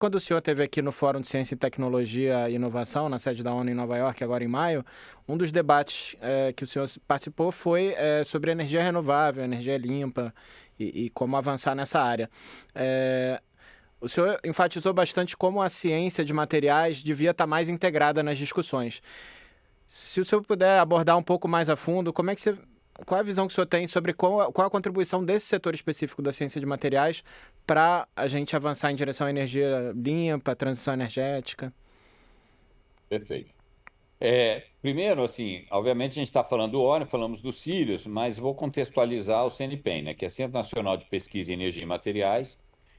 quando o senhor esteve aqui no Fórum de Ciência e Tecnologia e Inovação, na sede da ONU em Nova York, agora em maio, um dos debates que o senhor participou foi sobre energia renovável, energia limpa e como avançar nessa área. O senhor enfatizou bastante como a ciência de materiais devia estar mais integrada nas discussões. Se o senhor puder abordar um pouco mais a fundo, qual é a visão que o senhor tem sobre qual a contribuição desse setor específico da ciência de materiais para a gente avançar em direção à energia limpa, transição energética? Perfeito. Primeiro, assim, obviamente a gente está falando do óleo, falamos do Sirius, mas vou contextualizar o CNPEM, né, que é Centro Nacional de Pesquisa em Energia e Materiais.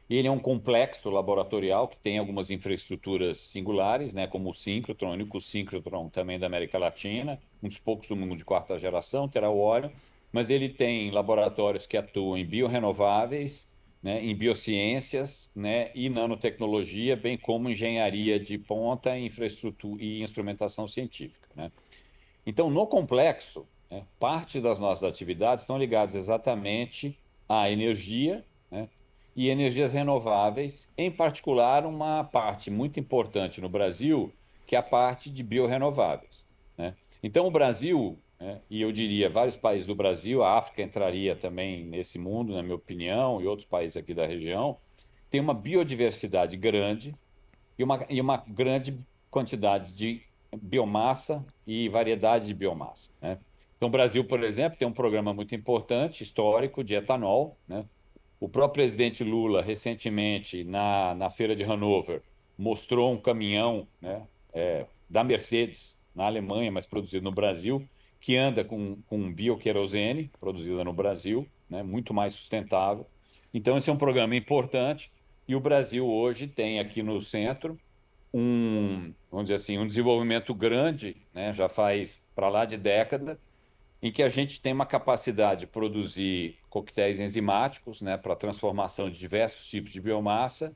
Ele é um complexo laboratorial que tem algumas infraestruturas singulares, né, como o síncrotron, o único síncrotron também da América Latina, um dos poucos do mundo de quarta geração, terá o óleo, mas ele tem laboratórios que atuam em biorrenováveis, né, em biociências, né, e nanotecnologia, bem como engenharia de ponta, infraestrutura e instrumentação científica, né? Então, no complexo, né, parte das nossas atividades estão ligadas exatamente à energia, né, e energias renováveis, em particular uma parte muito importante no Brasil, que é a parte de biorrenováveis, né? Então, o Brasil, né, e eu diria vários países do Brasil, a África entraria também nesse mundo, na minha opinião, e outros países aqui da região, tem uma biodiversidade grande e uma grande quantidade de biomassa e variedade de biomassa, né? Então, o Brasil, por exemplo, tem um programa muito importante, histórico, de etanol, né? O próprio presidente Lula, recentemente, na Feira de Hannover, mostrou um caminhão, né, da Mercedes, na Alemanha, mas produzido no Brasil, que anda com bioquerosene, produzida no Brasil, né, muito mais sustentável. Então, esse é um programa importante. E o Brasil hoje tem aqui no centro vamos dizer assim, um desenvolvimento grande, né, já faz para lá de década, em que a gente tem uma capacidade de produzir coquetéis enzimáticos, né, para transformação de diversos tipos de biomassa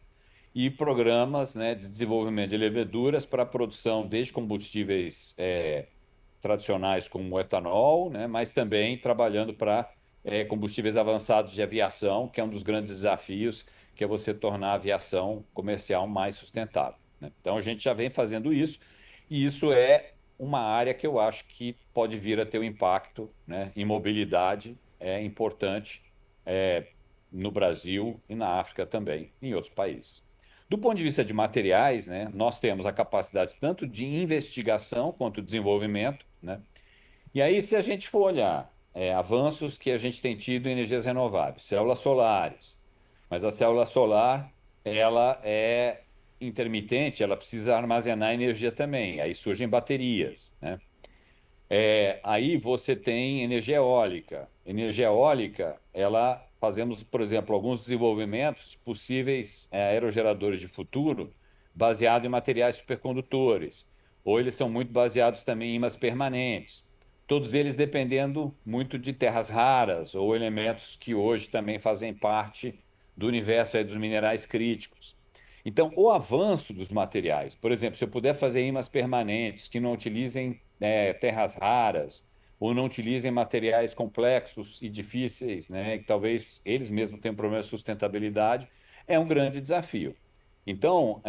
e programas, né, de desenvolvimento de leveduras para a produção desde combustíveis tradicionais como o etanol, né, mas também trabalhando para combustíveis avançados de aviação, que é um dos grandes desafios, que é você tornar a aviação comercial mais sustentável, né? Então a gente já vem fazendo isso, e isso é uma área que eu acho que pode vir a ter um impacto, né, em mobilidade importante no Brasil e na África também, em outros países. Do ponto de vista de materiais, né, nós temos a capacidade tanto de investigação quanto de desenvolvimento, né? E aí, se a gente for olhar avanços que a gente tem tido em energias renováveis, células solares, mas a célula solar, ela é intermitente, ela precisa armazenar energia também, aí surgem baterias, né? Aí você tem energia eólica. Energia eólica, ela fazemos, por exemplo, alguns desenvolvimentos de possíveis aerogeradores de futuro baseado em materiais supercondutores, ou eles são muito baseados também em ímãs permanentes. Todos eles dependendo muito de terras raras ou elementos que hoje também fazem parte do universo aí dos minerais críticos. Então, o avanço dos materiais, por exemplo, se eu puder fazer ímãs permanentes que não utilizem terras raras ou não utilizem materiais complexos e difíceis, né, que talvez eles mesmos tenham problemas de sustentabilidade, é um grande desafio. Então,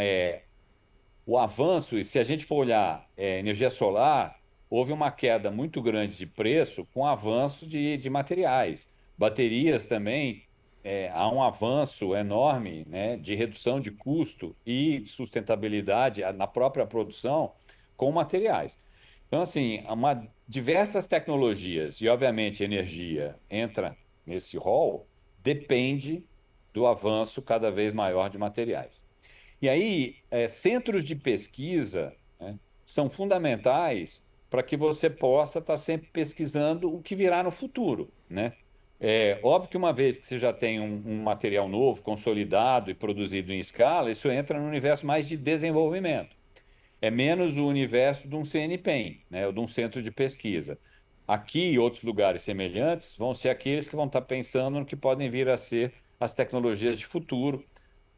o avanço, e se a gente for olhar energia solar, houve uma queda muito grande de preço com o avanço de materiais. Baterias também, há um avanço enorme, né, de redução de custo e de sustentabilidade na própria produção com materiais. Então, assim, diversas tecnologias e, obviamente, energia entra nesse rol, depende do avanço cada vez maior de materiais. E aí, centros de pesquisa, né, são fundamentais para que você possa estar sempre pesquisando o que virá no futuro, né? É óbvio que uma vez que você já tem um material novo, consolidado e produzido em escala, isso entra no universo mais de desenvolvimento. É menos o universo de um CNPEM, né, ou de um centro de pesquisa. Aqui e outros lugares semelhantes vão ser aqueles que vão estar pensando no que podem vir a ser as tecnologias de futuro,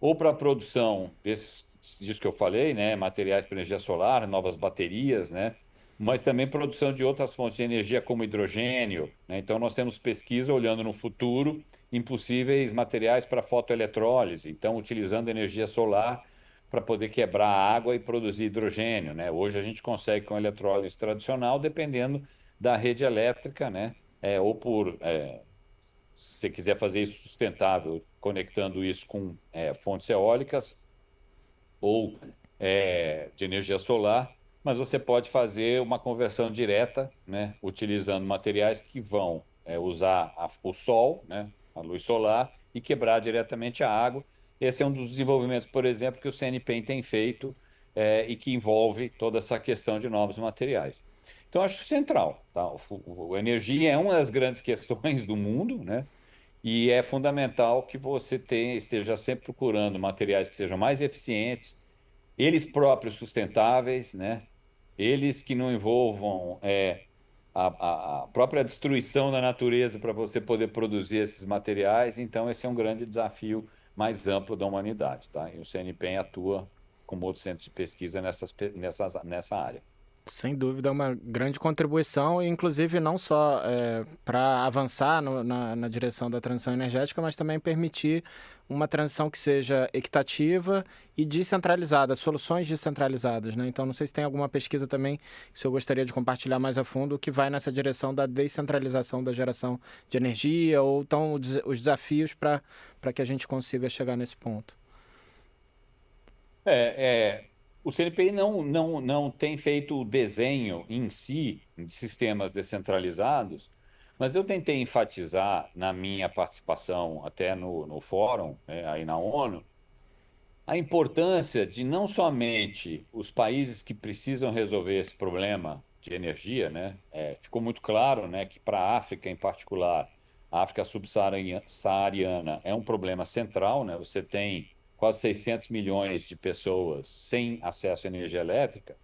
ou para a produção disso que eu falei, né, materiais para energia solar, novas baterias, né, mas também produção de outras fontes de energia como hidrogênio, né? Então nós temos pesquisa olhando no futuro em possíveis materiais para fotoeletrólise, então utilizando energia solar para poder quebrar a água e produzir hidrogênio, né? Hoje a gente consegue com eletrólise tradicional, dependendo da rede elétrica, né? Ou se você quiser fazer isso sustentável, conectando isso com fontes eólicas ou de energia solar, mas você pode fazer uma conversão direta, né? Utilizando materiais que vão usar o sol, né? A luz solar, e quebrar diretamente a água. Esse é um dos desenvolvimentos, por exemplo, que o CNPq tem feito e que envolve toda essa questão de novos materiais. Então, acho central. Tá? A energia é uma das grandes questões do mundo, né? E é fundamental que você esteja sempre procurando materiais que sejam mais eficientes, eles próprios sustentáveis, né? Eles que não envolvam a própria destruição da natureza para você poder produzir esses materiais. Então, esse é um grande desafio mais amplo da humanidade, tá? E o CNPq atua como outros centros de pesquisa nessa área. Sem dúvida, é uma grande contribuição, e inclusive não só para avançar na direção da transição energética, mas também permitir uma transição que seja equitativa e descentralizada, soluções descentralizadas, né? Então, não sei se tem alguma pesquisa também que o senhor gostaria de compartilhar mais a fundo, que vai nessa direção da descentralização da geração de energia, ou então os desafios para que a gente consiga chegar nesse ponto. O CNPq não tem feito o desenho em si de sistemas descentralizados, mas eu tentei enfatizar na minha participação até no fórum, né, aí na ONU, a importância de não somente os países que precisam resolver esse problema de energia, né? Ficou muito claro, né, que para a África em particular, a África subsaariana é um problema central, né? Você tem quase 600 milhões de pessoas sem acesso à energia elétrica.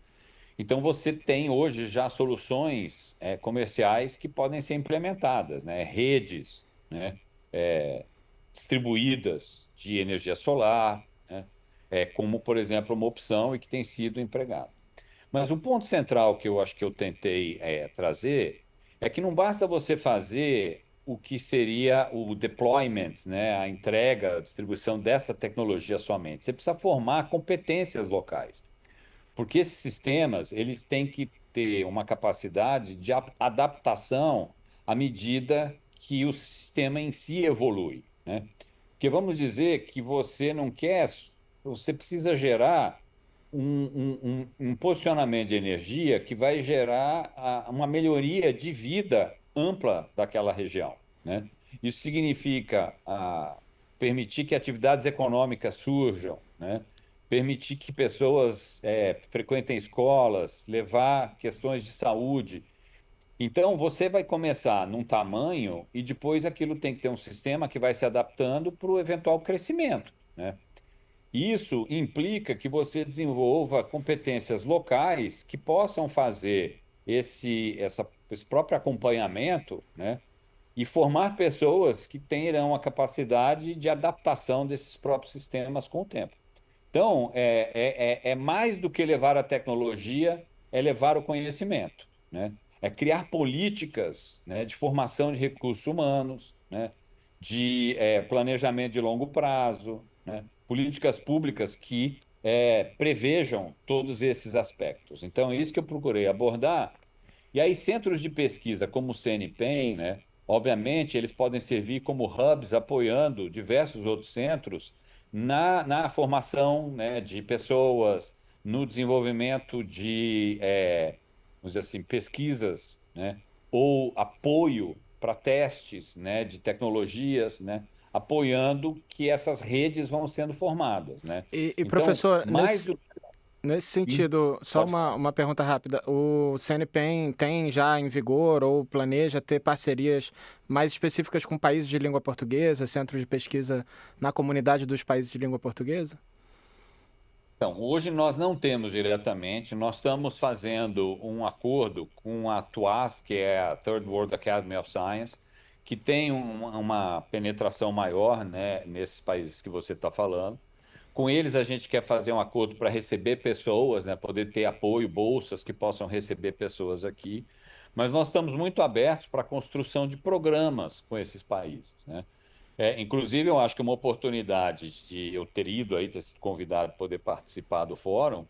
Então, você tem hoje já soluções comerciais que podem ser implementadas, né? Redes, né? Distribuídas de energia solar, né? Como, por exemplo, uma opção e que tem sido empregado. Mas o ponto central que eu acho que eu tentei trazer é que não basta você fazer o que seria o deployment, né? A entrega, a distribuição dessa tecnologia somente. Você precisa formar competências locais, porque esses sistemas eles têm que ter uma capacidade de adaptação à medida que o sistema em si evolui, né? Porque vamos dizer que você precisa gerar um posicionamento de energia que vai gerar uma melhoria de vida ampla daquela região, né? Isso significa permitir que atividades econômicas surjam, né? Permitir que pessoas frequentem escolas, levar questões de saúde. Então, você vai começar num tamanho e depois aquilo tem que ter um sistema que vai se adaptando para o eventual crescimento, né? Isso implica que você desenvolva competências locais que possam fazer esse próprio acompanhamento, né? E formar pessoas que tenham a capacidade de adaptação desses próprios sistemas com o tempo. Então, é mais do que levar a tecnologia, é levar o conhecimento, né? É criar políticas, né, de formação de recursos humanos, né, de planejamento de longo prazo, né, políticas públicas que prevejam todos esses aspectos. Então, é isso que eu procurei abordar. E aí, centros de pesquisa como o CNPq, né, obviamente, eles podem servir como hubs apoiando diversos outros centros na formação, né, de pessoas, no desenvolvimento de, vamos dizer assim, pesquisas, né, ou apoio para testes, né, de tecnologias, né, apoiando que essas redes vão sendo formadas, né? E Então, professor, mais do nesse que... sentido, só Pode falar. uma pergunta rápida. O CNPq tem já em vigor ou planeja ter parcerias mais específicas com países de língua portuguesa, centros de pesquisa na comunidade dos países de língua portuguesa? Então, hoje nós não temos diretamente, nós estamos fazendo um acordo com a TWAS, que é a Third World Academy of Science, que tem uma penetração maior, né, nesses países que você está falando. Com eles, a gente quer fazer um acordo para receber pessoas, né, poder ter apoio, bolsas que possam receber pessoas aqui. Mas nós estamos muito abertos para a construção de programas com esses países, né? Inclusive, eu acho que uma oportunidade de eu ter ido aí, ter sido convidado a poder participar do fórum,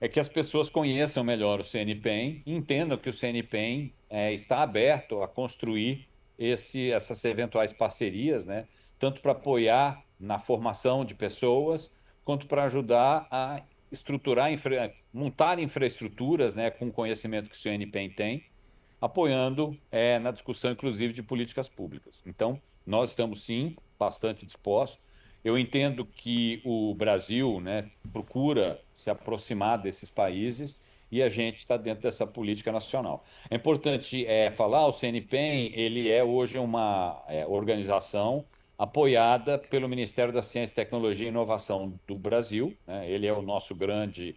é que as pessoas conheçam melhor o CNPEM e entendam que o CNPEM está aberto a construir essas eventuais parcerias, né? Tanto para apoiar na formação de pessoas, quanto para ajudar a estruturar, montar infraestruturas, né, com o conhecimento que o CNPEM tem, apoiando na discussão, inclusive, de políticas públicas. Então, nós estamos, sim, bastante dispostos. Eu entendo que o Brasil, né, procura se aproximar desses países e a gente está dentro dessa política nacional. É importante falar, o CNPEM, ele é hoje uma organização apoiada pelo Ministério da Ciência, Tecnologia e Inovação do Brasil, né? Ele é o nosso grande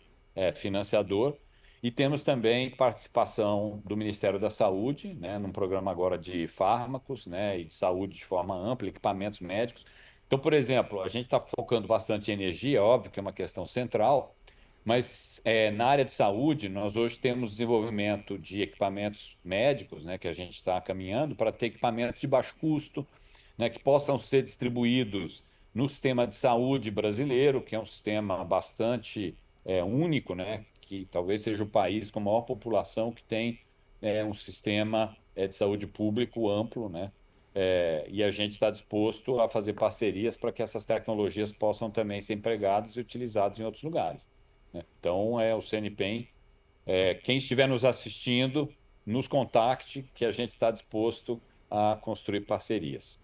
financiador. E temos também participação do Ministério da Saúde, né, num programa agora de fármacos, né, e de saúde de forma ampla, equipamentos médicos. Então, por exemplo, a gente está focando bastante em energia, óbvio que é uma questão central, mas na área de saúde, nós hoje temos desenvolvimento de equipamentos médicos, né, que a gente está caminhando para ter equipamentos de baixo custo, né, que possam ser distribuídos no sistema de saúde brasileiro, que é um sistema bastante único, né, que talvez seja o país com a maior população que tem um sistema de saúde público amplo, né? E a gente está disposto a fazer parcerias para que essas tecnologias possam também ser empregadas e utilizadas em outros lugares, né? Então, o CNPEM, quem estiver nos assistindo, nos contacte, que a gente está disposto a construir parcerias.